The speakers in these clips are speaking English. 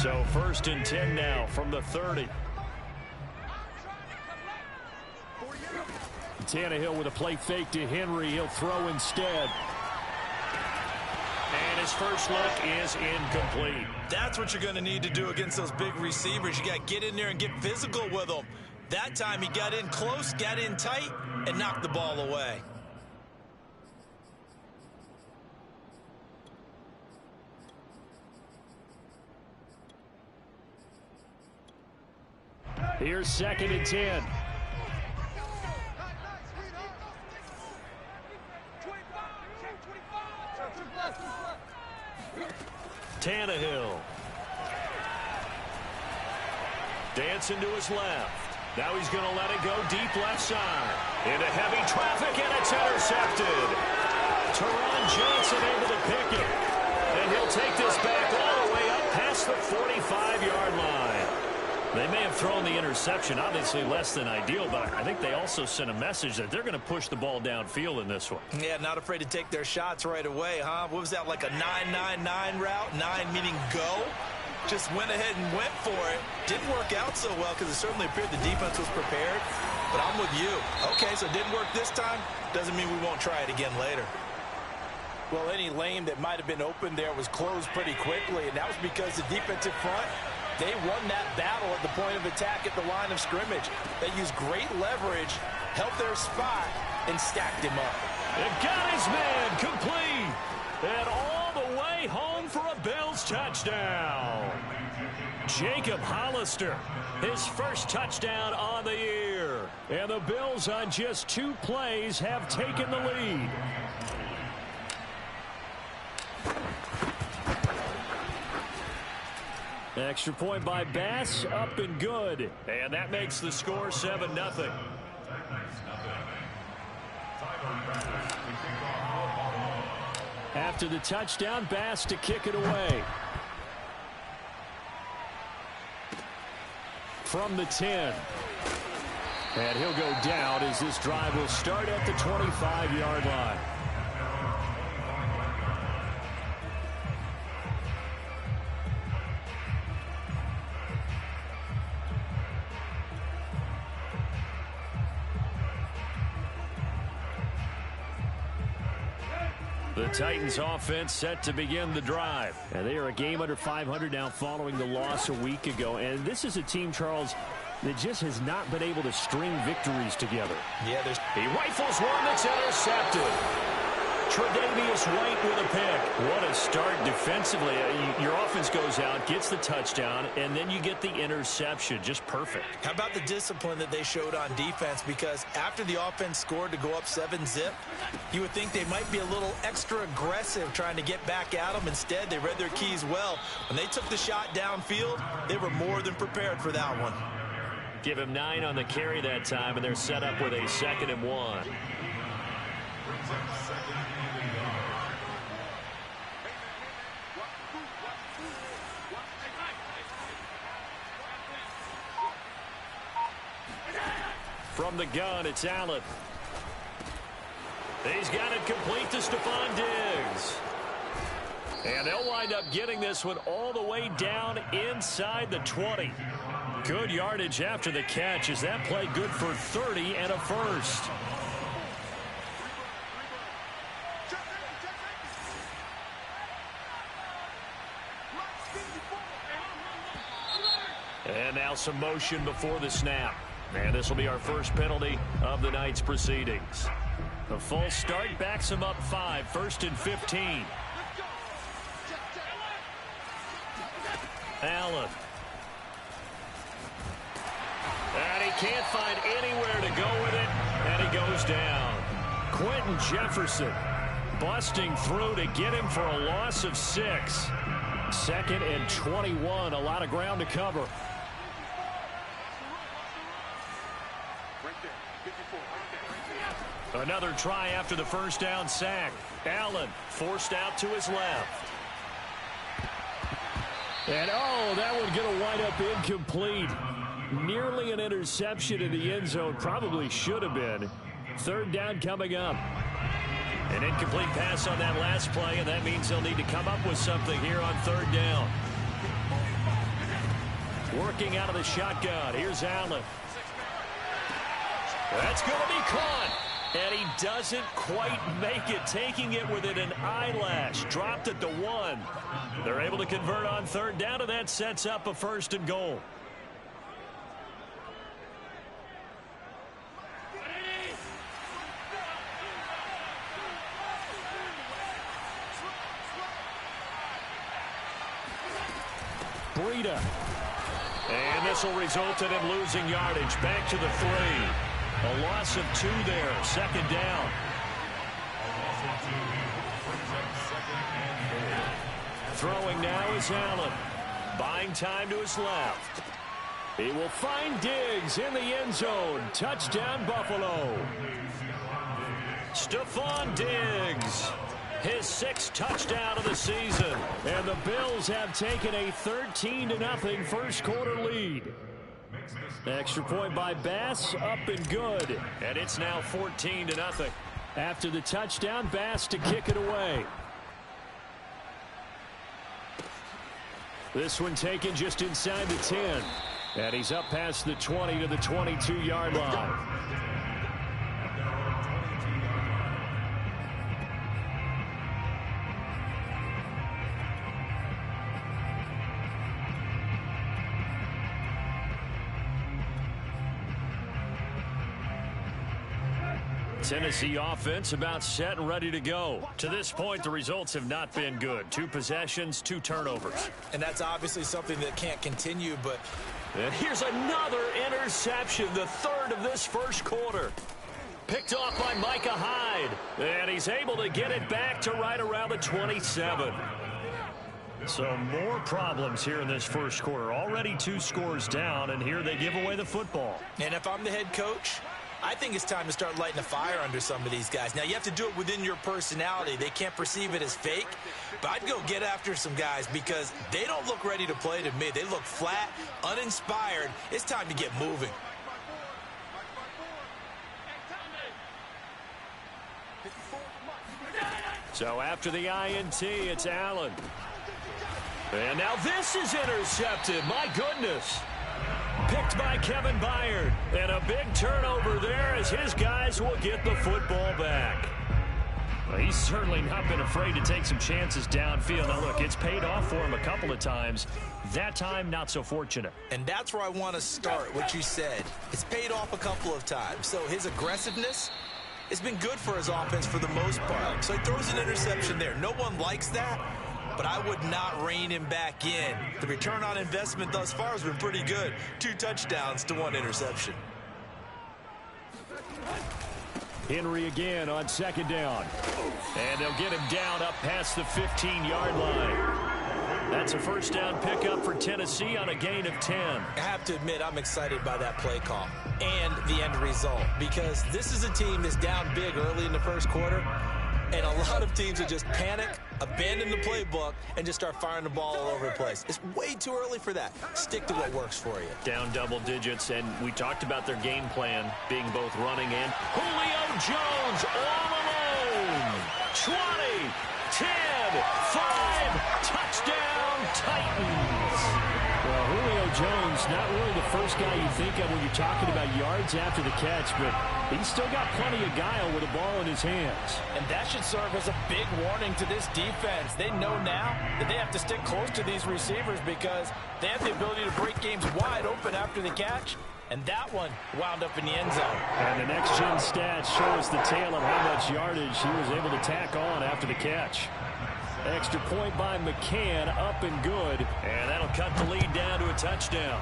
So 1st and 10 now from the 30. Tannehill with a play fake to Henry. He'll throw instead. And his first look is incomplete. That's what you're going to need to do against those big receivers. You got to get in there and get physical with them. That time he got in close, got in tight, and knocked the ball away. Here's 2nd and 10. Tannehill. Dancing to his left. Now he's going to let it go deep left side. Into heavy traffic, and it's intercepted. Teron Johnson able to pick it. And he'll take this back all the way up past the 45-yard line. They may have thrown the interception, obviously less than ideal, but I think they also sent a message that they're going to push the ball downfield in this one. Yeah, not afraid to take their shots right away, huh? What was that, like a 9-9-9 route? 9 meaning go? Just went ahead and went for it. Didn't work out so well because it certainly appeared the defense was prepared. But I'm with you. Okay, so it didn't work this time. Doesn't mean we won't try it again later. Well, any lane that might have been open there was closed pretty quickly, and that was because the defensive front, they won that battle at the point of attack at the line of scrimmage. They used great leverage, held their spot, and stacked him up. And got his man complete. And all the way home for a Bills touchdown. Jacob Hollister, his first touchdown on the year. And the Bills on just 2 plays have taken the lead. Extra point by Bass, up and good. And that makes the score 7-0. After the touchdown, Bass to kick it away. From the 10. And he'll go down as this drive will start at the 25-yard line. The Titans offense set to begin the drive. And they are a game under 500 now following the loss a week ago. And this is a team, Charles, that just has not been able to string victories together. Yeah, he rifles one that's intercepted. Tre'Davious White with a pick. What a start defensively. Your offense goes out, gets the touchdown, and then you get the interception. Just perfect. How about the discipline that they showed on defense? Because after the offense scored to go up 7-zip, you would think they might be a little extra aggressive trying to get back at them. Instead, they read their keys well. When they took the shot downfield, they were more than prepared for that one. Give him 9 on the carry that time, and they're set up with a 2nd and 1. From the gun, it's Allen. He's got it complete to Stephon Diggs. And they'll wind up getting this one all the way down inside the 20. Good yardage after the catch. Is that play good for 30 and a first? And now some motion before the snap. And this will be our first penalty of the night's proceedings. A false start backs him up 5, 1st and 15. Allen. And he can't find anywhere to go with it, and he goes down. Quentin Jefferson busting through to get him for a loss of 6. 2nd and 21, a lot of ground to cover. Another try after the first down sack. Allen forced out to his left. And oh, that one going to wind up incomplete. Nearly an interception in the end zone. Probably should have been. 3rd down coming up. An incomplete pass on that last play, and that means they'll need to come up with something here on 3rd down. Working out of the shotgun. Here's Allen. That's going to be caught. And he doesn't quite make it, taking it within an eyelash. Dropped it to 1. They're able to convert on third down, and that sets up a 1st and goal. Breida. And this will result in him losing yardage. Back to the 3. A loss of 2 there. 2nd down. Throwing now is Allen. Buying time to his left. He will find Diggs in the end zone. Touchdown, Buffalo. Stephon Diggs. His 6th touchdown of the season. And the Bills have taken a 13-0 first quarter lead. Extra point by Bass, up and good. And it's now 14-0. After the touchdown, Bass to kick it away. This one taken just inside the 10. And he's up past the 20 to the 22-yard line. Tennessee offense about set and ready to go. To this point, the results have not been good. 2 possessions, 2 turnovers. And that's obviously something that can't continue, but... And here's another interception, the 3rd of this first quarter. Picked off by Micah Hyde. And he's able to get it back to right around the 27. So more problems here in this first quarter. Already 2 scores down, and here they give away the football. And if I'm the head coach, I think it's time to start lighting a fire under some of these guys. Now, you have to do it within your personality. They can't perceive it as fake. But I'd go get after some guys because they don't look ready to play to me. They look flat, uninspired. It's time to get moving. So after the INT, it's Allen. And now this is intercepted. My goodness. Picked by Kevin Byard. And a big turnover there as his guys will get the football back. Well, he's certainly not been afraid to take some chances downfield. Now, look, it's paid off for him a couple of times. That time, not so fortunate. And that's where I want to start, what you said. It's paid off a couple of times. So his aggressiveness has been good for his offense for the most part. So he throws an interception there. No one likes that, but I would not rein him back in. The return on investment thus far has been pretty good. 2 touchdowns to 1 interception. Henry again on 2nd down. And they'll get him down up past the 15-yard line. That's a 1st down pickup for Tennessee on a gain of 10. I have to admit, I'm excited by that play call and the end result, because this is a team that's down big early in the first quarter, and a lot of teams will just panic, abandon the playbook, and just start firing the ball all over the place. It's way too early for that. Stick to what works for you. Down double digits, and we talked about their game plan being both running and Julio Jones all alone. 20, 10, 5, touchdown Titans. Well, Julio Jones, not really the first guy you think of when you're talking about yards after the catch, but he's still got plenty of guile with the ball in his hands. And that should serve as a big warning to this defense. They know now that they have to stick close to these receivers because they have the ability to break games wide open after the catch. And that one wound up in the end zone. And the next-gen stats show us the tale of how much yardage he was able to tack on after the catch. Extra point by McCann, up and good. And that'll cut the lead down to a touchdown.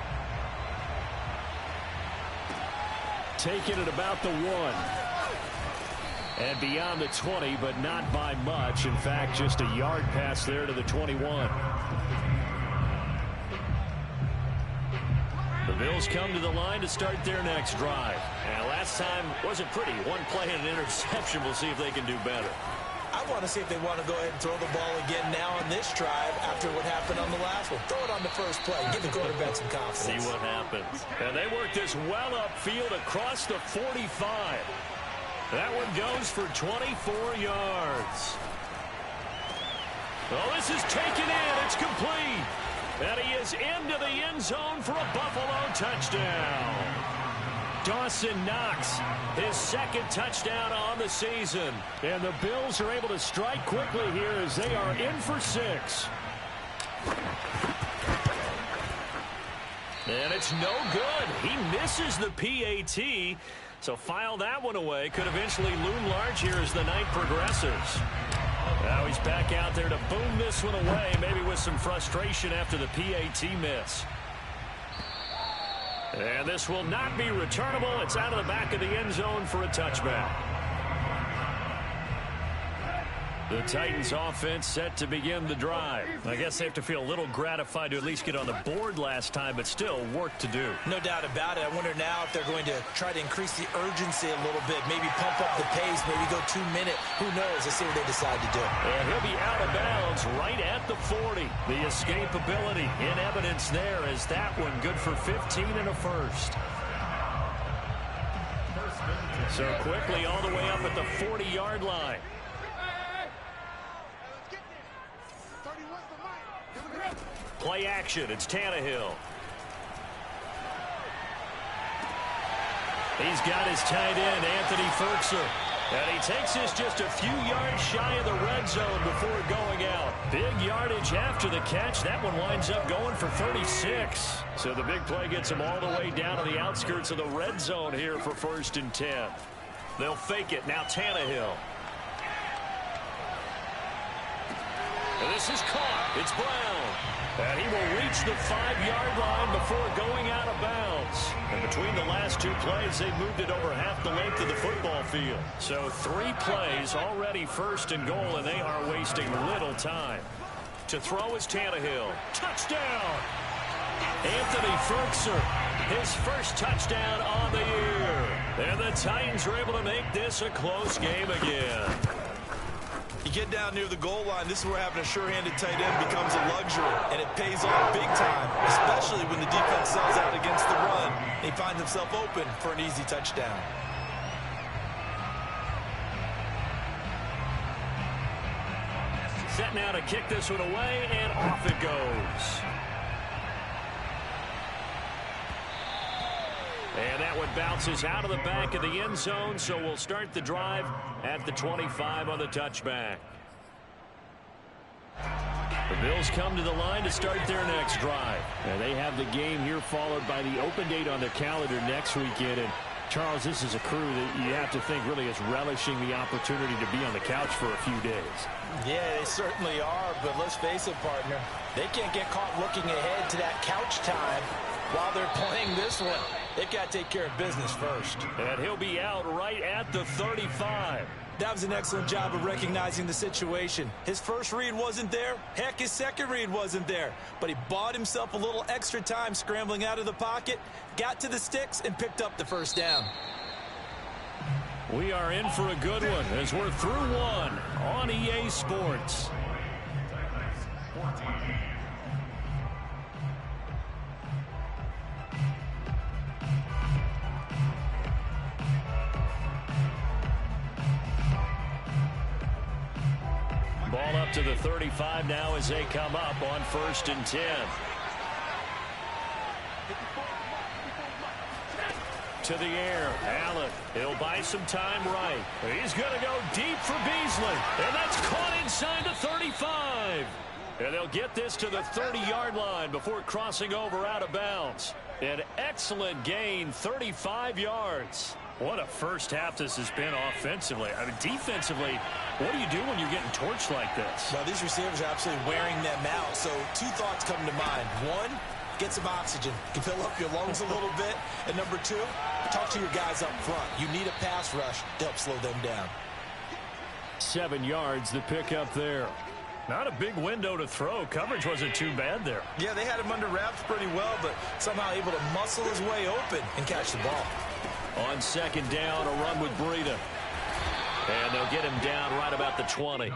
Taking it about the 1. And beyond the 20, but not by much. In fact, just a yard pass there to the 21. The Bills come to the line to start their next drive. And last time wasn't pretty. 1 play and an interception. We'll see if they can do better. I want to see if they want to go ahead and throw the ball again now on this drive after what happened on the last one. Throw it on the first play. Give the quarterback some confidence. See what happens. And they work this well upfield across the 45. That one goes for 24 yards. Oh, this is taken in. It's complete. And he is into the end zone for a Buffalo touchdown. Dawson Knox, his second touchdown on the season. And the Bills are able to strike quickly here as they are in for 6. And it's no good. He misses the PAT. So file that one away. Could eventually loom large here as the night progresses. Now he's back out there to boom this one away, maybe with some frustration after the PAT miss. And this will not be returnable. It's out of the back of the end zone for a touchback. The Titans offense set to begin the drive. I guess they have to feel a little gratified to at least get on the board last time, but still work to do. No doubt about it. I wonder now if they're going to try to increase the urgency a little bit, maybe pump up the pace, maybe go 2-minute. Who knows? Let's see what they decide to do. And he'll be out of bounds right at the 40. The escapability in evidence there as that one good for 15 and a first. So quickly all the way up at the 40-yard line. Play action. It's Tannehill. He's got his tight end, Anthony Ferguson. And he takes this just a few yards shy of the red zone before going out. Big yardage after the catch. That one winds up going for 36. So the big play gets him all the way down to the outskirts of the red zone here for 1st and 10. They'll fake it. Now Tannehill. And this is caught. It's Brown. And he will reach the 5-yard line before going out of bounds. And between the last two plays, they moved it over half the length of the football field. So 3 plays already 1st and goal, and they are wasting little time. To throw is Tannehill. Touchdown! Anthony Ferguson, his first touchdown on the year. And the Titans are able to make this a close game again. You get down near the goal line, this is where having a sure-handed tight end becomes a luxury, and it pays off big time, especially when the defense sells out against the run. He finds himself open for an easy touchdown. Set now to kick this one away, and off it goes. And that one bounces out of the back of the end zone, so we'll start the drive at the 25 on the touchback. The Bills come to the line to start their next drive. And they have the game here followed by the open date on their calendar next weekend. And Charles, this is a crew that you have to think really is relishing the opportunity to be on the couch for a few days. Yeah, they certainly are, but let's face it, partner. They can't get caught looking ahead to that couch time while they're playing this one. They've got to take care of business first. And he'll be out right at the 35. That was an excellent job of recognizing the situation. His first read wasn't there. Heck, his second read wasn't there. But he bought himself a little extra time scrambling out of the pocket, got to the sticks, and picked up the first down. We are in for a good one as we're through one on EA Sports. Ball up to the 35 now as they come up on 1st and 10. To the air, Allen. He'll buy some time right. He's going to go deep for Beasley. And that's caught inside the 35. And they'll get this to the 30-yard line before crossing over out of bounds. An excellent gain, 35 yards. What a first half this has been offensively. I mean, defensively, what do you do when you're getting torched like this? Well, these receivers are absolutely wearing them out. So 2 thoughts come to mind. 1, get some oxygen. You can fill up your lungs a little bit. And number 2, talk to your guys up front. You need a pass rush to help slow them down. 7 yards, the pickup there. Not a big window to throw. Coverage wasn't too bad there. Yeah, they had him under wraps pretty well, but somehow able to muscle his way open and catch the ball. On 2nd down, a run with Breida. And they'll get him down right about the 20.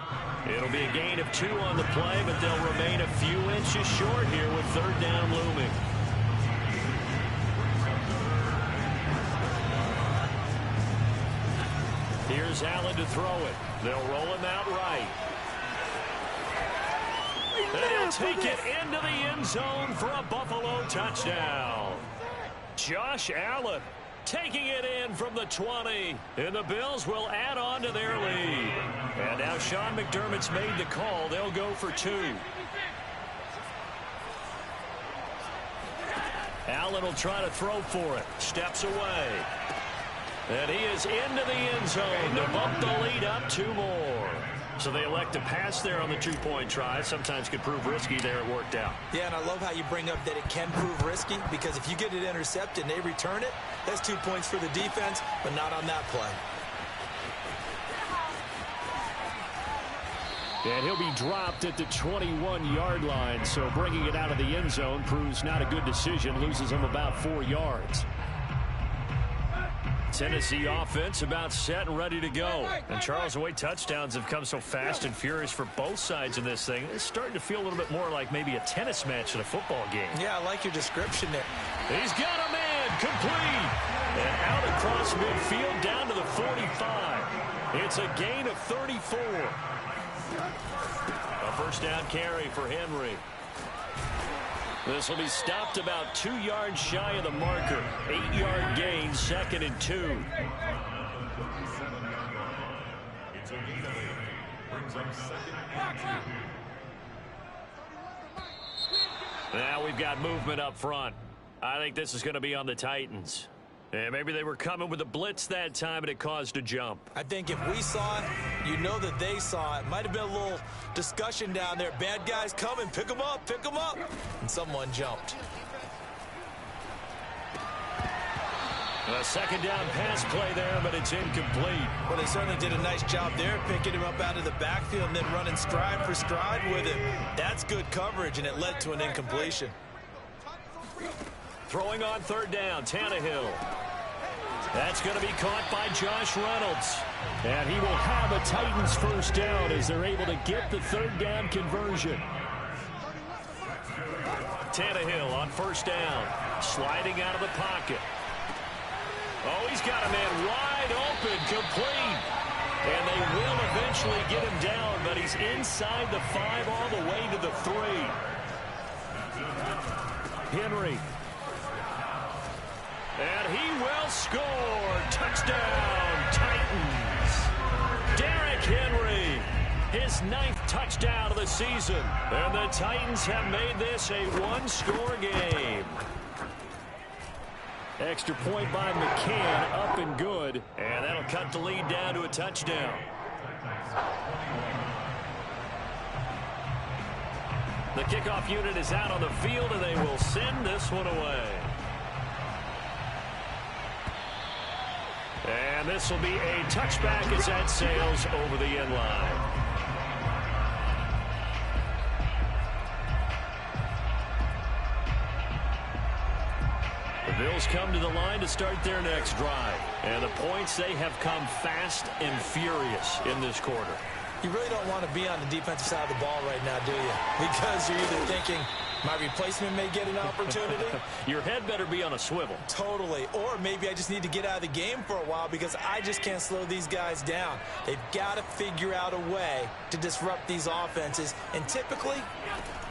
It'll be a gain of 2 on the play, but they'll remain a few inches short here with 3rd down looming. Here's Allen to throw it. They'll roll him out right. And will take it into the end zone for a Buffalo touchdown. Josh Allen taking it in from the 20. And the Bills will add on to their lead. And now Sean McDermott's made the call. They'll go for 2. Allen will try to throw for it. Steps away. And he is into the end zone to bump the lead up 2 more. So they elect to pass there on the 2-point try. Sometimes could prove risky there. It worked out. Yeah, and I love how you bring up that it can prove risky, because if you get it intercepted and they return it, that's 2 points for the defense, but not on that play. And he'll be dropped at the 21-yard line, so bringing it out of the end zone proves not a good decision. Loses him about 4 yards. Tennessee offense about set and ready to go. And Charles, the way touchdowns have come so fast and furious for both sides in this thing, it's starting to feel a little bit more like maybe a tennis match in a football game. Yeah, I like your description there. He's got a man complete. And out across midfield down to the 45. It's a gain of 34. A first down carry for Henry. This will be stopped about 2 yards shy of the marker. 8-yard gain, 2nd and 2. Now we've got movement up front. I think this is going to be on the Titans. And maybe they were coming with a blitz that time and it caused a jump. I think if we saw it, you know that they saw it. Might have been a little discussion down there. Bad guys coming, pick them up, pick them up. And someone jumped. A second down pass play there, but it's incomplete. Well, they certainly did a nice job there, picking him up out of the backfield and then running stride for stride with him. That's good coverage, and it led to an incompletion. Throwing on 3rd down, Tannehill. That's going to be caught by Josh Reynolds. And he will have a Titans first down as they're able to get the 3rd down conversion. Tannehill on 1st down, sliding out of the pocket. Oh, he's got a man wide open, complete. And they will eventually get him down, but he's inside the 5 all the way to the 3. Henry. And he will score. Touchdown, Titans. Derrick Henry, his 9th touchdown of the season. And the Titans have made this a 1-score game. Extra point by McCann, up and good. And that'll cut the lead down to a touchdown. The kickoff unit is out on the field, and they will send this one away. And this will be a touchback as that sails over the end line. The Bills come to the line to start their next drive. And the points, they have come fast and furious in this quarter. You really don't want to be on the defensive side of the ball right now, do you? Because you're either thinking, my replacement may get an opportunity. Your head better be on a swivel. Totally. Or maybe I just need to get out of the game for a while because I just can't slow these guys down. They've got to figure out a way to disrupt these offenses. And typically,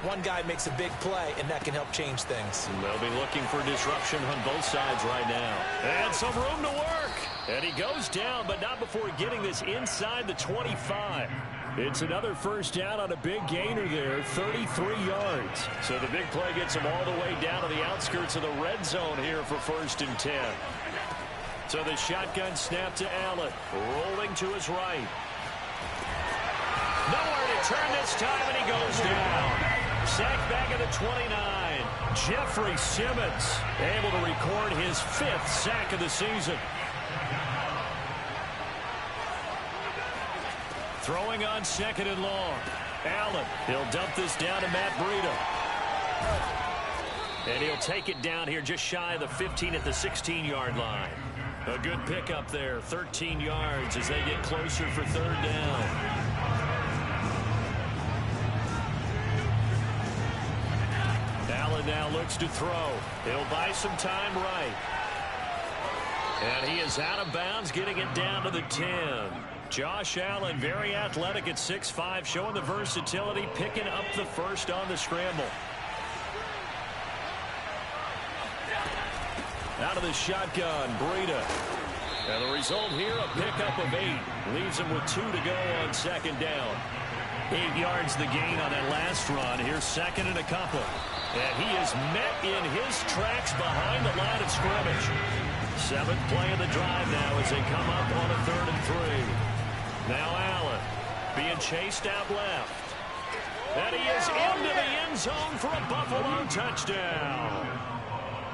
one guy makes a big play, and that can help change things. They'll be looking for disruption on both sides right now. And some room to work. And he goes down, but not before getting this inside the 25. It's another first down on a big gainer there, 33 yards. So the big play gets him all the way down to the outskirts of the red zone here for 1st and 10. So the shotgun snap to Allen, rolling to his right. Nowhere to turn this time, and he goes down. Sacked back at the 29. Jeffrey Simmons able to record his 5th sack of the season. Throwing on 2nd and long. Allen, he'll dump this down to Matt Breida. And he'll take it down here just shy of the 15 at the 16-yard line. A good pickup there, 13 yards as they get closer for 3rd down. Allen now looks to throw. He'll buy some time right. And he is out of bounds, getting it down to the 10. Josh Allen, very athletic at 6'5", showing the versatility, picking up the first on the scramble. Out of the shotgun, Breida. And the result here, a pickup of 8. Leaves him with 2 to go on second down. 8 yards the gain on that last run. Here's second and a couple. And he is met in his tracks behind the line of scrimmage. 7th play of the drive now as they come up on a 3rd and 3. Now Allen being chased out left. And he is into the end zone for a Buffalo touchdown.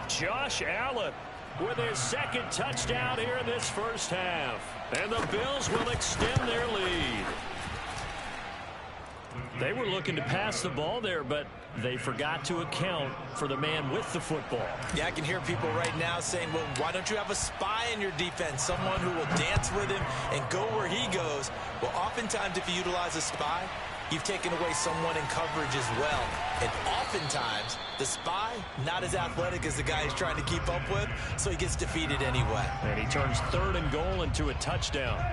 Josh Allen with his 2nd touchdown here in this first half. And the Bills will extend their lead. They were looking to pass the ball there, but they forgot to account for the man with the football. Yeah, I can hear people right now saying, well, why don't you have a spy in your defense, someone who will dance with him and go where he goes? Well, oftentimes if you utilize a spy, you've taken away someone in coverage as well. And oftentimes, the spy, not as athletic as the guy he's trying to keep up with, so he gets defeated anyway. And he turns 3rd and goal into a touchdown.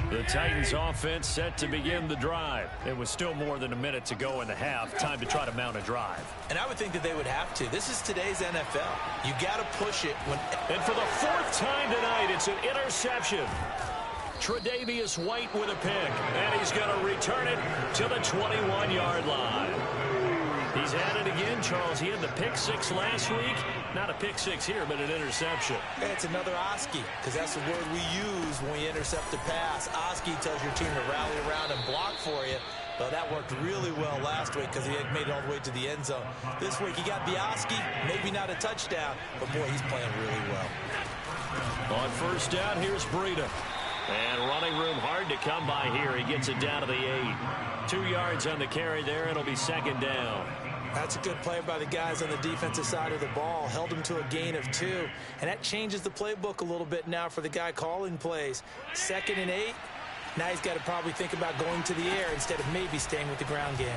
The Titans offense set to begin the drive. It was still more than a minute to go in the half. Time to try to mount a drive. And I would think that they would have to. This is today's NFL. You got to push it. And for the 4th time tonight, it's an interception. Tre'Davious White with a pick, and he's going to return it to the 21-yard line. He's at it again, Charles. He had the pick 6 last week. Not a pick 6 here, but an interception. It's another Oski, because that's the word we use when we intercept a pass. Oski tells your team to rally around and block for you. Well, that worked really well last week because he had made it all the way to the end zone. This week, he got the Oski, maybe not a touchdown, but, boy, he's playing really well. On first down, here's Breida. And running room hard to come by here. He gets it down to the 8. 2 yards on the carry there. It'll be second down. That's a good play by the guys on the defensive side of the ball. Held him to a gain of 2. And that changes the playbook a little bit now for the guy calling plays. 2nd and 8. Now he's got to probably think about going to the air instead of maybe staying with the ground game.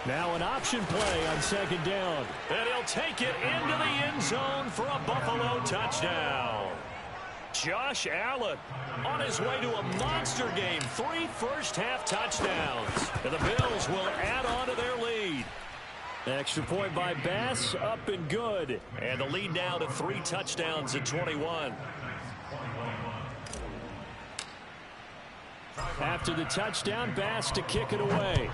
Now an option play on second down. And he'll take it into the end zone for a Buffalo touchdown. Josh Allen on his way to a monster game. 3 first-half touchdowns. And the Bills will add on to their lead. Extra point by Bass, up and good. And the lead now to 3 touchdowns at 21. After the touchdown, Bass to kick it away.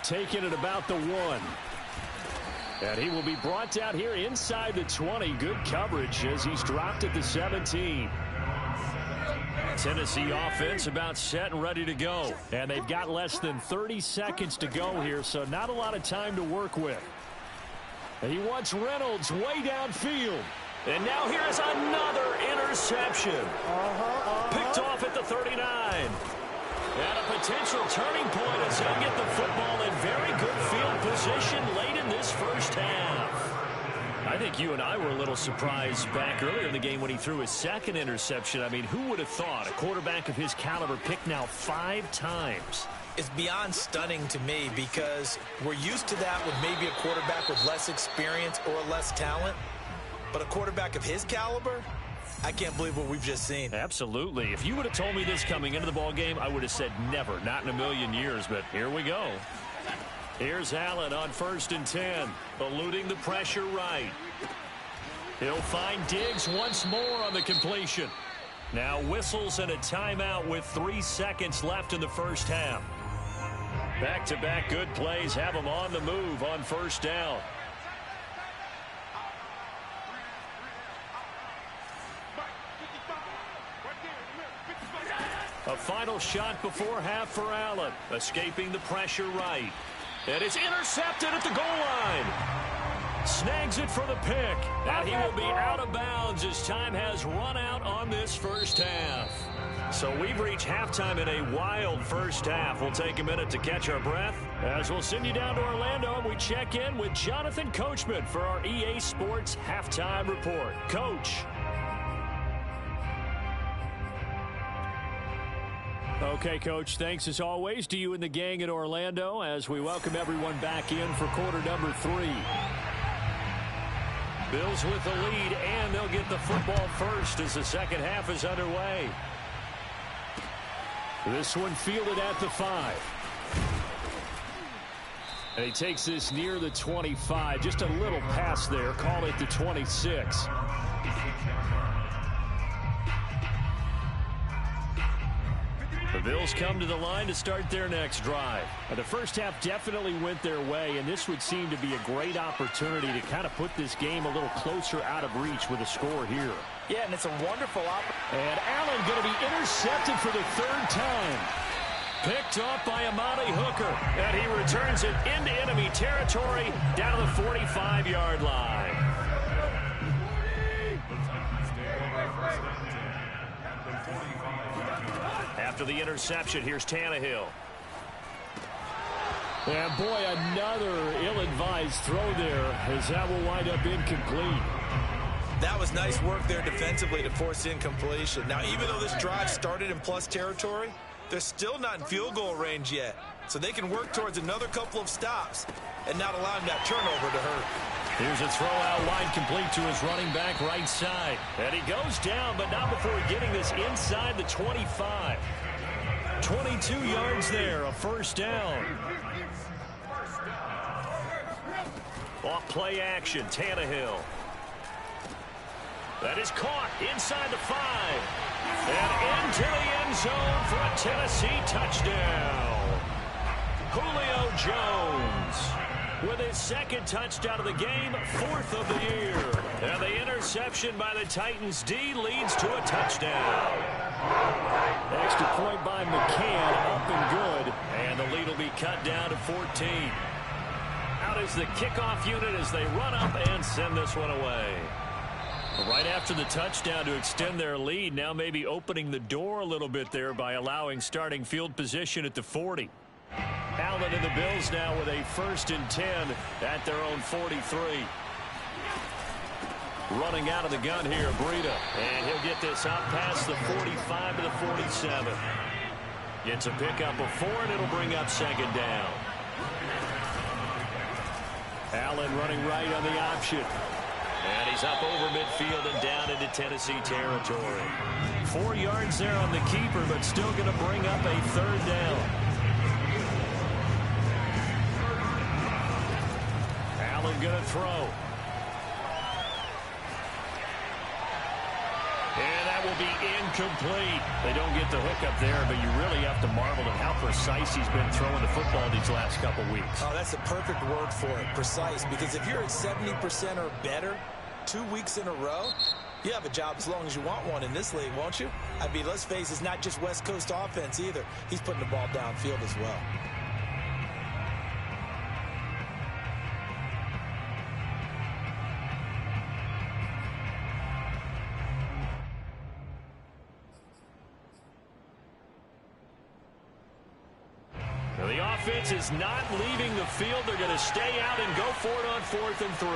Taking it about the 1. And he will be brought down here inside the 20. Good coverage as he's dropped at the 17. Tennessee offense about set and ready to go. And they've got less than 30 seconds to go here, so not a lot of time to work with. And he wants Reynolds way downfield. And now here is another interception. Picked off at the 39. And a potential turning point as he'll get the football in very good field position late in this first half. I think you and I were a little surprised back earlier in the game when he threw his 2nd interception. I mean, who would have thought a quarterback of his caliber picked now 5 times? It's beyond stunning to me because we're used to that with maybe a quarterback with less experience or less talent. But a quarterback of his caliber, I can't believe what we've just seen. Absolutely. If you would have told me this coming into the ball game, I would have said never, not in a million years. But here we go. Here's Allen on 1st and 10, eluding the pressure right. He'll find Diggs once more on the completion. Now whistles and a timeout with 3 seconds left in the first half. Back-to-back good plays have him on the move on first down. A final shot before half for Allen, escaping the pressure right. And it's intercepted at the goal line. Snags it for the pick. And he will be out of bounds as time has run out on this first half. So we've reached halftime in a wild first half. We'll take a minute to catch our breath as we'll send you down to Orlando and we check in with Jonathan Coachman for our EA Sports Halftime Report. Coach. Okay, Coach, thanks as always to you and the gang in Orlando as we welcome everyone back in for quarter number 3. Bills with the lead, and they'll get the football first as the second half is underway. This one fielded at the 5. And he takes this near the 25. Just a little pass there. Call it the 26. The Bills come to the line to start their next drive. The first half definitely went their way, and this would seem to be a great opportunity to kind of put this game a little closer out of reach with a score here. Yeah, and it's a wonderful opportunity. And Allen going to be intercepted for the 3rd time. Picked off by Amani Hooker, and he returns it into enemy territory down to the 45-yard line. After the interception, here's Tannehill. And boy, another ill-advised throw there as that will wind up incomplete. That was nice work there defensively to force incompletion. Now, even though this drive started in plus territory, they're still not in field goal range yet. So they can work towards another couple of stops and not allowing that turnover to hurt. Here's a throw out wide complete to his running back right side. And he goes down, but not before getting this inside the 25. 22 yards there, a first down. Off play action, Tannehill. That is caught inside the 5. And into the end zone for a Tennessee touchdown. Julio Jones with his 2nd touchdown of the game, 4th of the year. And the interception by the Titans D leads to a touchdown. Extra point by McCann, up and good. And the lead will be cut down to 14. Out is the kickoff unit as they run up and send this one away. Right after the touchdown to extend their lead, now maybe opening the door a little bit there by allowing starting field position at the 40. Allen and the Bills now with a 1st and 10 at their own 43. Running out of the gun here, Breida. And he'll get this out past the 45 to the 47. Gets a pickup of 4, and it'll bring up 2nd down. Allen running right on the option. And he's up over midfield and down into Tennessee territory. 4 yards there on the keeper, but still going to bring up a 3rd down. Allen going to throw. And that will be incomplete. They don't get the hook up there, but you really have to marvel at how precise he's been throwing the football these last couple weeks. Oh, that's the perfect word for it, precise. Because if you're at 70% or better 2 weeks in a row, you have a job as long as you want one in this league, won't you? I mean, let's face it, it's not just West Coast offense either. He's putting the ball downfield as well. The offense is not leaving the field. They're going to stay out and go for it on 4th and 3.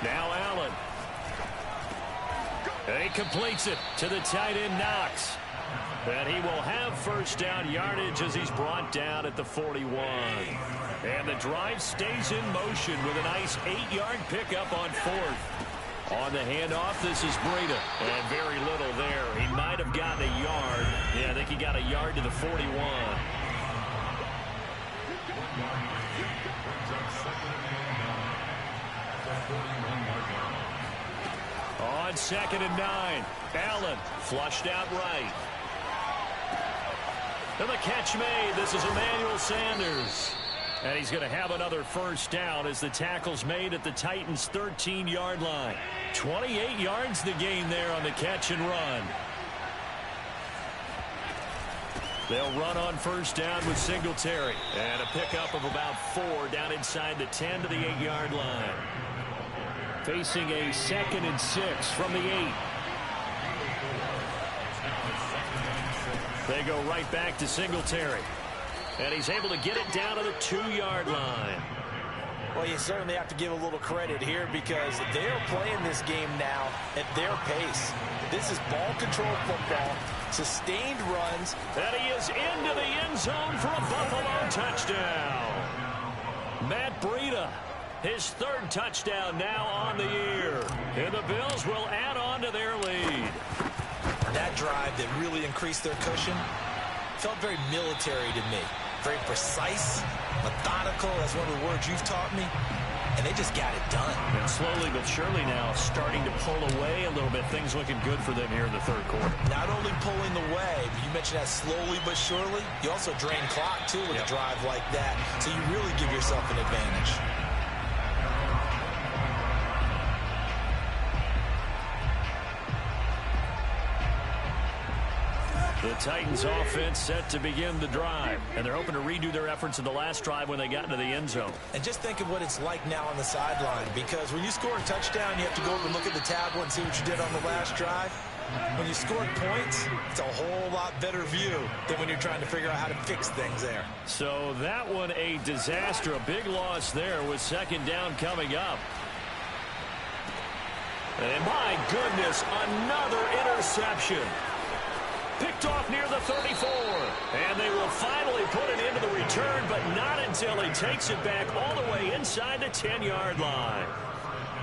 Now Allen. And he completes it to the tight end, Knox. And he will have 1st down yardage as he's brought down at the 41. And the drive stays in motion with a nice 8-yard pickup on 4th. On the handoff, this is Breida. And very little there. He might have gotten a yard. Yeah, I think he got a yard to the 41. On 2nd and 9. Allen flushed out right. And the catch made. This is Emmanuel Sanders. And he's going to have another 1st down as the tackle's made at the Titans' 13-yard line. 28 yards the gain there on the catch and run. They'll run on 1st down with Singletary. And a pickup of about 4 down inside the 10 to the 8-yard line. Facing a 2nd and 6 from the 8. They go right back to Singletary. And he's able to get it down to the 2-yard line. Well, you certainly have to give a little credit here because they're playing this game now at their pace. This is ball control football, sustained runs. And he is into the end zone for a Buffalo touchdown. Matt Breida, his third touchdown now on the year. And the Bills will add on to their lead. That drive that really increased their cushion felt very military to me. Very precise, methodical, that's one of the words you've taught me, and they just got it done. And slowly but surely now starting to pull away a little bit. Things looking good for them here in the third quarter. Not only pulling away, but you mentioned that slowly but surely, you also drain clock too with a drive like that, so you really give yourself an advantage. The Titans offense set to begin the drive, and they're hoping to redo their efforts in the last drive when they got into the end zone. And just think of what it's like now on the sideline, because when you score a touchdown, you have to go over and look at the tablet and see what you did on the last drive. When you score points, it's a whole lot better view than when you're trying to figure out how to fix things there. So that one a disaster, a big loss there with second down coming up. And my goodness, another interception. Picked off near the 34. And they will finally put it into the return, but not until he takes it back all the way inside the 10-yard line.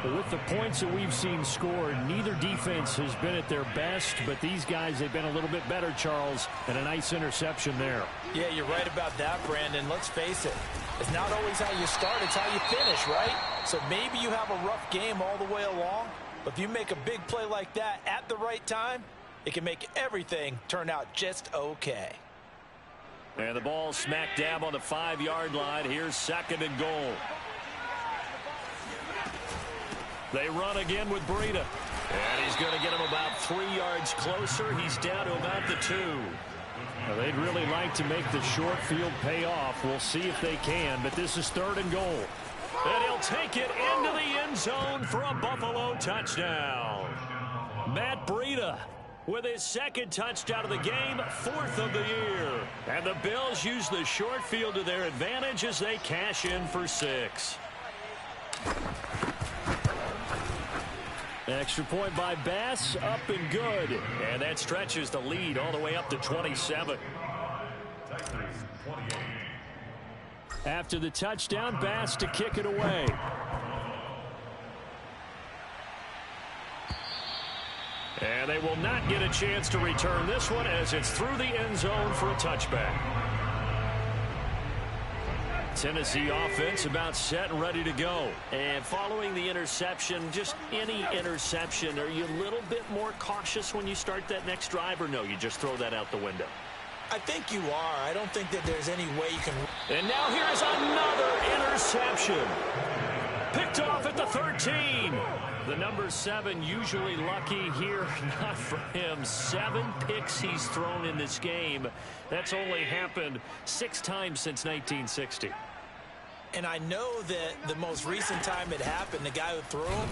With the points that we've seen scored, neither defense has been at their best, but these guys, they've been a little bit better, Charles, and a nice interception there. Yeah, you're right about that, Brandon. Let's face it. It's not always how you start, it's how you finish, right? So maybe you have a rough game all the way along, but if you make a big play like that at the right time, it can make everything turn out just okay. And the ball smack dab on the 5-yard line. Here's second and goal. They run again with Breida. And he's going to get him about 3 yards closer. He's down to about the 2. Well, they'd really like to make the short field pay off. We'll see if they can, but this is third and goal. And he'll take it into the end zone for a Buffalo touchdown. Matt Breida with his second touchdown of the game, 4th of the year. And the Bills use the short field to their advantage as they cash in for 6. Extra point by Bass, up and good. And that stretches the lead all the way up to 27. After the touchdown, Bass to kick it away. And they will not get a chance to return this one as it's through the end zone for a touchback. Tennessee offense about set and ready to go. And following the interception, just any interception, are you a little bit more cautious when you start that next drive, or no, you just throw that out the window? I think you are. I don't think that there's any way you can. And now here's another interception. Picked off at the 13. The number 7 usually lucky here. Not for him. 7 picks he's thrown in this game. That's only happened 6 times since 1960. And I know that the most recent time it happened, the guy who threw him,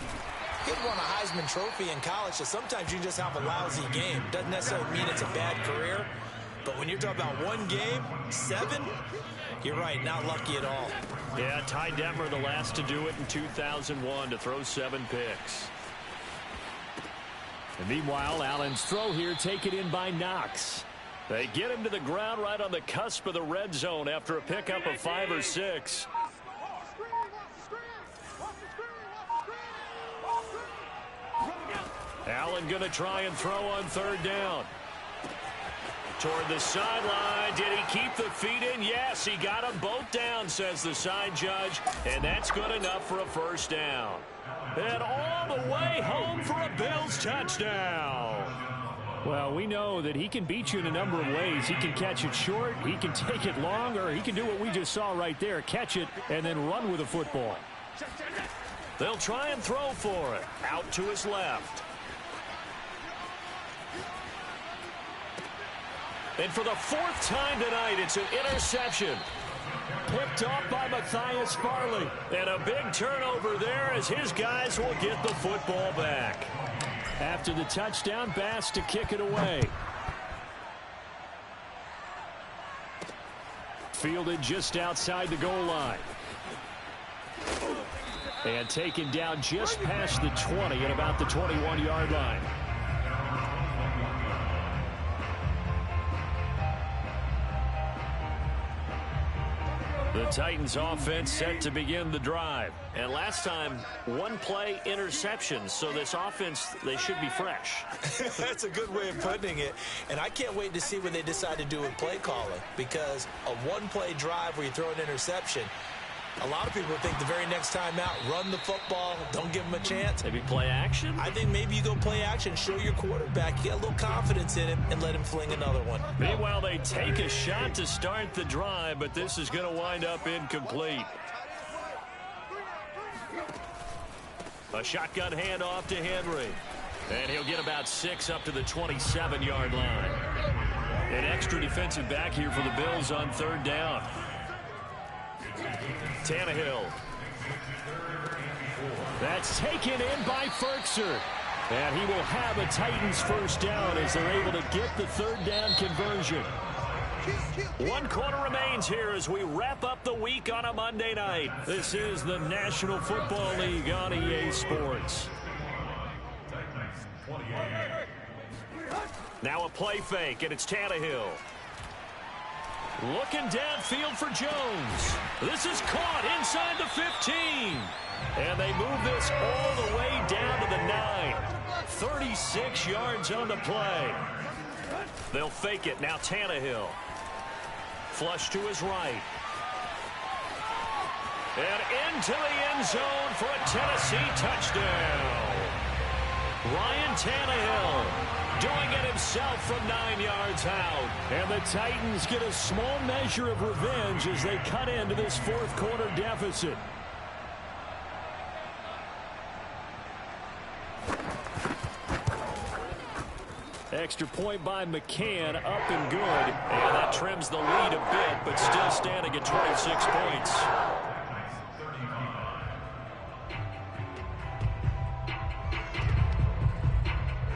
he had won a Heisman Trophy in college, so sometimes you just have a lousy game. Doesn't necessarily mean it's a bad career, but when you're talking about one game, 7, you're right, not lucky at all. Yeah, Ty Detmer, the last to do it in 2001, to throw 7 picks. And meanwhile, Allen's throw here taken in by Knox. They get him to the ground right on the cusp of the red zone after a pickup of 5 or 6. Allen going to try and throw on 3rd down. Toward the sideline. Did he keep the feet in? Yes, he got them both down, says the side judge. And that's good enough for a 1st down. And all the way home for a Bills touchdown. Well, we know that he can beat you in a number of ways. He can catch it short, he can take it long, or he can do what we just saw right there, catch it and then run with the football. They'll try and throw for it. Out to his left. And for the 4th time tonight, it's an interception. Picked off by Matthias Farley. And a big turnover there as his guys will get the football back. After the touchdown, Bass to kick it away. Fielded just outside the goal line. And taken down just past the 20 at about the 21-yard line. The Titans offense set to begin the drive. And last time, one play interception. So this offense, they should be fresh. That's a good way of putting it. And I can't wait to see what they decide to do with play calling. Because a one-play drive where you throw an interception, a lot of people think the very next time out, run the football, don't give them a chance. Maybe play action? I think maybe you go play action, show your quarterback, you get a little confidence in him, and let him fling another one. Meanwhile, they take a shot to start the drive, but this is going to wind up incomplete. A shotgun handoff to Henry. And he'll get about 6 up to the 27-yard line. An extra defensive back here for the Bills on 3rd down. Tannehill. That's taken in by Ferkser. And he will have a Titans first down as they're able to get the 3rd down conversion. 1 quarter remains here as we wrap up the week on a Monday night. This is the National Football League on EA Sports. Now a play fake, and it's Tannehill. Looking downfield for Jones. This is caught inside the 15. And they move this all the way down to the 9. 36 yards on the play. They'll fake it. Now Tannehill. Flush to his right. And into the end zone for a Tennessee touchdown. Ryan Tannehill doing it himself from 9 yards out. And the Titans get a small measure of revenge as they cut into this 4th quarter deficit. Extra point by McCann, up and good. And that trims the lead a bit, but still standing at 26 points.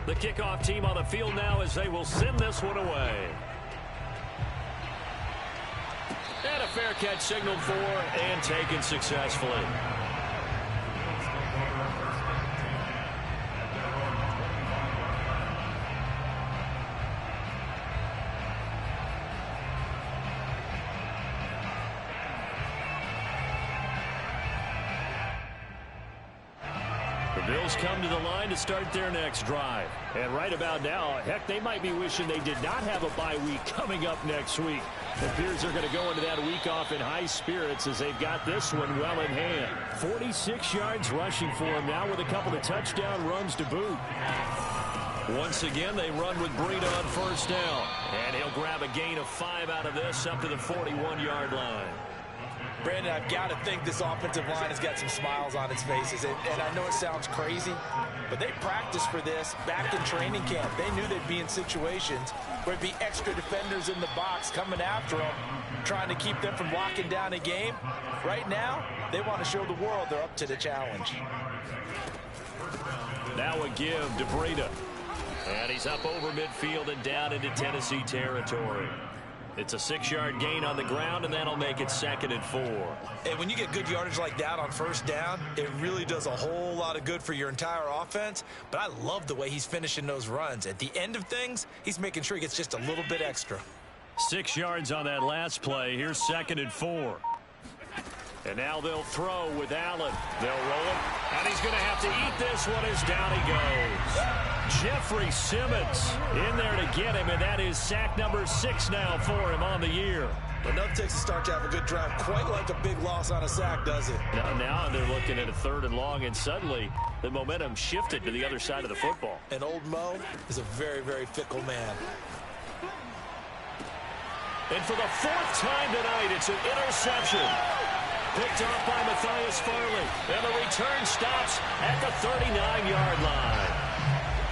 The kickoff team on the field now as they will send this one away. And a fair catch signaled for and taken successfully. Bills come to the line to start their next drive. And right about now, heck, they might be wishing they did not have a bye week coming up next week. It appears they're going to go into that week off in high spirits as they've got this one well in hand. 46 yards rushing for him now with a couple of touchdown runs to boot. Once again, they run with Breida on 1st down. And he'll grab a gain of 5 out of this up to the 41-yard line. Brandon, I've got to think this offensive line has got some smiles on its faces. And I know it sounds crazy, but they practiced for this back in training camp. They knew they'd be in situations where it'd be extra defenders in the box coming after them, trying to keep them from locking down a game. Right now, they want to show the world they're up to the challenge. Now a give to Breida. And he's up over midfield and down into Tennessee territory. It's a 6-yard gain on the ground, and that'll make it 2nd and 4. And when you get good yardage like that on 1st down, it really does a whole lot of good for your entire offense. But I love the way he's finishing those runs. At the end of things, he's making sure he gets just a little bit extra. 6 yards on that last play. Here's 2nd and 4. And now they'll throw with Allen. They'll roll it. And he's going to have to eat this one as down he goes. Jeffrey Simmons in there to get him, and that is sack number 6 now for him on the year. But nothing takes a start to have a good drive quite like a big loss on a sack, does it? Now they're looking at a 3rd and long, and suddenly the momentum shifted to the other side of the football. And old Mo is a very, very fickle man. And for the 4th time tonight, it's an interception. Picked off by Matthias Farley. And the return stops at the 39-yard line.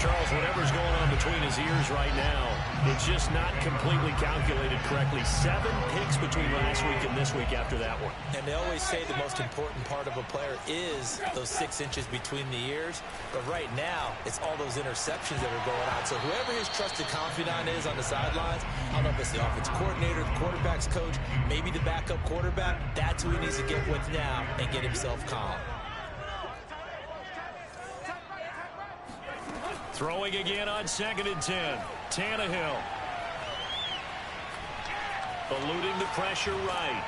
Charles, whatever's going on between his ears right now, it's just not completely calculated correctly. 7 picks between last week and this week after that one. And they always say the most important part of a player is those 6 inches between the ears. But right now, it's all those interceptions that are going on. So whoever his trusted confidant is on the sidelines, I don't know if it's the offensive coordinator, the quarterback's coach, maybe the backup quarterback, that's who he needs to get with now and get himself calm. Throwing again on 2nd and 10. Tannehill. Eluding the pressure right.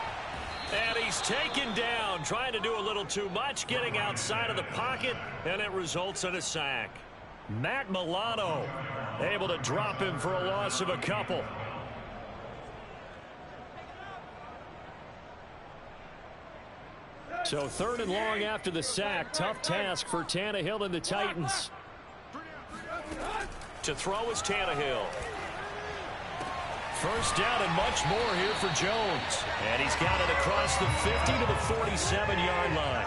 And he's taken down, trying to do a little too much, getting outside of the pocket, and it results in a sack. Matt Milano able to drop him for a loss of a couple. So 3rd and long after the sack. Tough task for Tannehill and the Titans. To throw is Tannehill. First down and much more here for Jones. And he's got it across the 50 to the 47-yard line.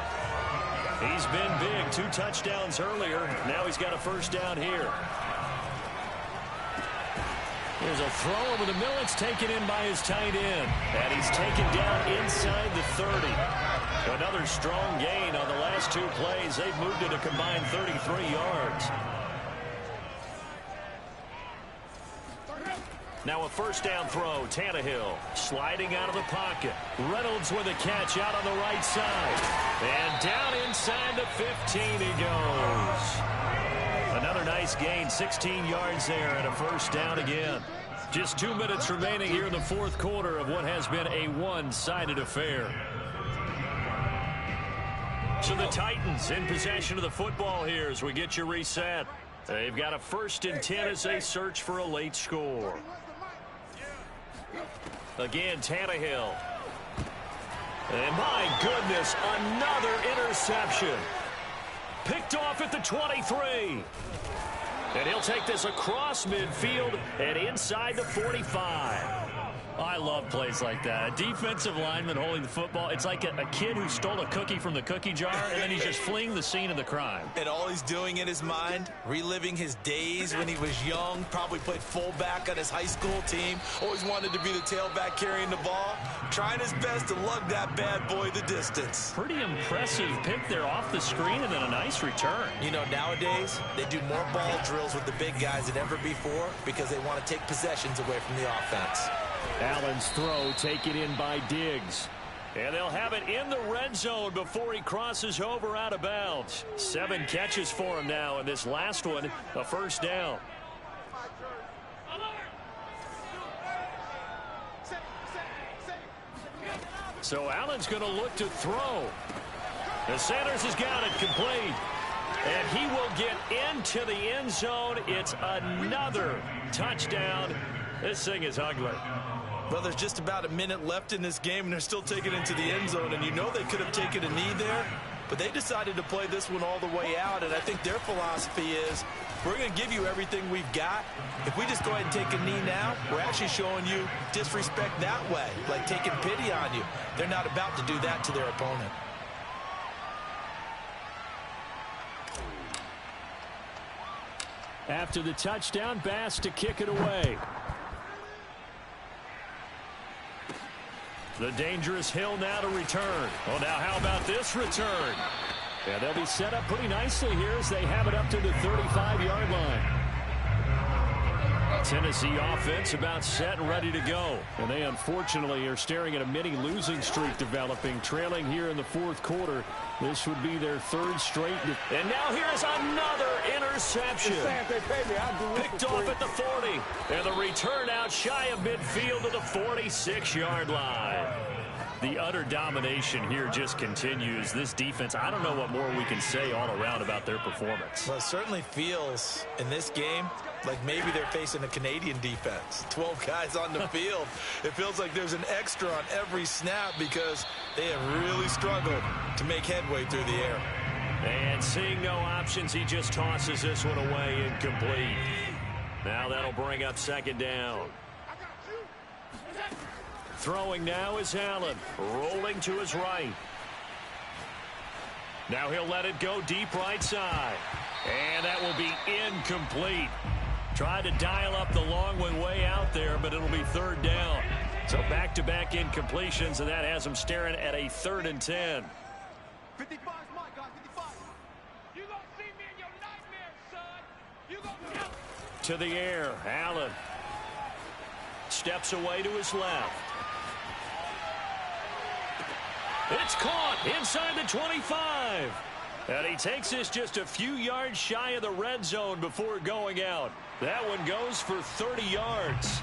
He's been big. 2 touchdowns earlier. Now he's got a first down here. There's a throw over the middle. It's taken in by his tight end. And he's taken down inside the 30. Another strong gain on the last 2 plays. They've moved it a combined 33 yards. Now a first down throw. Tannehill sliding out of the pocket. Reynolds with a catch out on the right side. And down inside the 15 he goes. Another nice gain. 16 yards there and a first down again. Just 2 minutes remaining here in the 4th quarter of what has been a one-sided affair. So the Titans in possession of the football here as we get you reset. They've got a 1st and 10 as they search for a late score. Again, Tannehill. And my goodness, another interception. Picked off at the 23. And he'll take this across midfield and inside the 45. I love plays like that. A defensive lineman holding the football. It's like a kid who stole a cookie from the cookie jar, and then he's just fleeing the scene of the crime. And all he's doing in his mind, reliving his days when he was young, probably played fullback on his high school team, always wanted to be the tailback carrying the ball, trying his best to lug that bad boy the distance. Pretty impressive pick there off the screen and then a nice return. You know, nowadays, they do more ball drills with the big guys than ever before because they want to take possessions away from the offense. Allen's throw taken in by Diggs. And they'll have it in the red zone before he crosses over out of bounds. 7 catches for him now, and this last one, a first down. So Allen's going to look to throw. The Sanders has got it complete. And he will get into the end zone. It's another touchdown. This thing is ugly. Well, there's just about a minute left in this game, and they're still taking it into the end zone. And you know they could have taken a knee there, but they decided to play this one all the way out. And I think their philosophy is, we're going to give you everything we've got. If we just go ahead and take a knee now, we're actually showing you disrespect that way, like taking pity on you. They're not about to do that to their opponent. After the touchdown, Bass to kick it away. The dangerous Hill now to return. Oh, now how about this return? Yeah, they'll be set up pretty nicely here as they have it up to the 35-yard line. Tennessee offense about set and ready to go. And they unfortunately are staring at a mini losing streak developing, trailing here in the 4th quarter. This would be their 3rd straight. And now here is another interception. Picked off at the 40. And the return out shy of midfield to the 46-yard line. The utter domination here just continues. This defense, I don't know what more we can say all around about their performance. Well, it certainly feels in this game like maybe they're facing a Canadian defense. 12 guys on the field. It feels like there's an extra on every snap because they have really struggled to make headway through the air. And seeing no options, he just tosses this one away incomplete. Now that'll bring up 2nd down. Throwing now is Allen, rolling to his right. Now he'll let it go deep right side. And that will be incomplete. Tried to dial up the long way out there, but it'll be 3rd down. So back-to-back incompletions, and that has him staring at a 3rd and 10. 55 is my guy, 55. You gonna see me in your nightmares, son. You gonna kill me. To the air, Allen. Steps away to his left. It's caught inside the 25. And he takes this just a few yards shy of the red zone before going out. That one goes for 30 yards.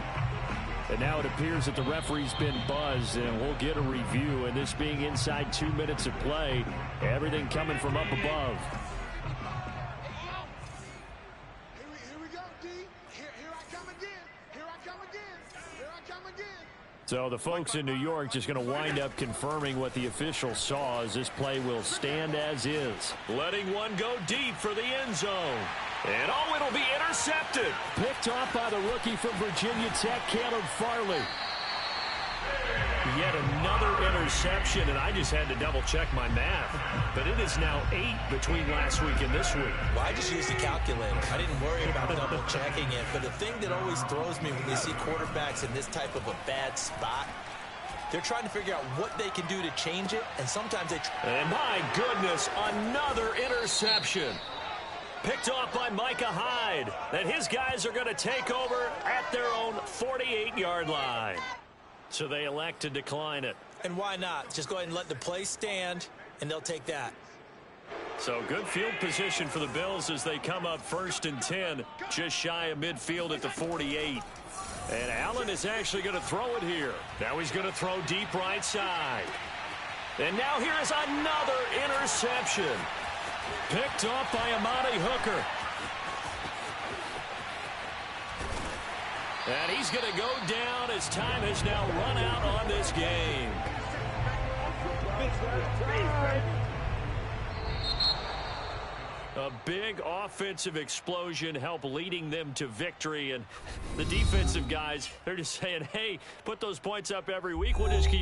And now it appears that the referee's been buzzed, and we'll get a review. And this being inside 2 minutes of play, everything coming from up above. Here we go, D. Here I come again. Here I come again. Here I come again. So the folks in New York just going to wind up confirming what the official saw, as this play will stand as is. Letting one go deep for the end zone. And oh, it'll be intercepted. Picked off by the rookie from Virginia Tech, Caleb Farley. Yet another interception, and I just had to double-check my math. But it is now 8 between last week and this week. Well, I just used the calculator. I didn't worry about double-checking it. But the thing that always throws me when you see quarterbacks in this type of a bad spot, they're trying to figure out what they can do to change it, and sometimes they... And my goodness, another interception. Picked off by Micah Hyde. And his guys are going to take over at their own 48-yard line. So they elect to decline it. And why not? Just go ahead and let the play stand, and they'll take that. So good field position for the Bills as they come up 1st and 10, just shy of midfield at the 48. And Allen is actually going to throw it here. Now he's going to throw deep right side. And now here is another interception. Picked off by Amani Hooker. And he's going to go down as time has now run out on this game. A big offensive explosion helped leading them to victory. And the defensive guys, they're just saying, hey, put those points up every week. We'll just keep